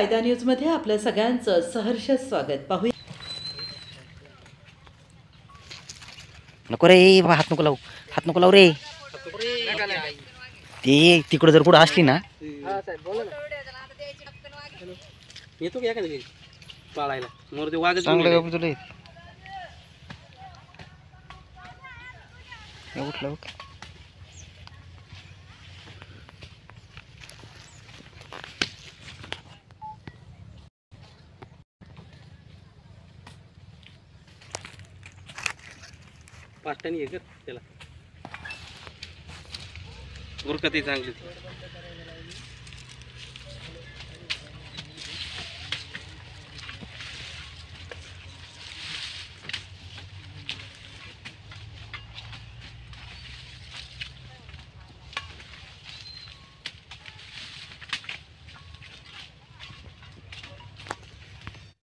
कायदा न्यूजमध्ये आपल्या सगळ्यांचं सहर्ष स्वागत. पाहूया. नको रे हात नको लावू रे. ते तिकडे जर कुठं असली ना येतो की एखाद्या पाळायला मोर ते वाघच चांगलं का तुला उठलं पाष्टानी हे कर त्याला उरकत चांगली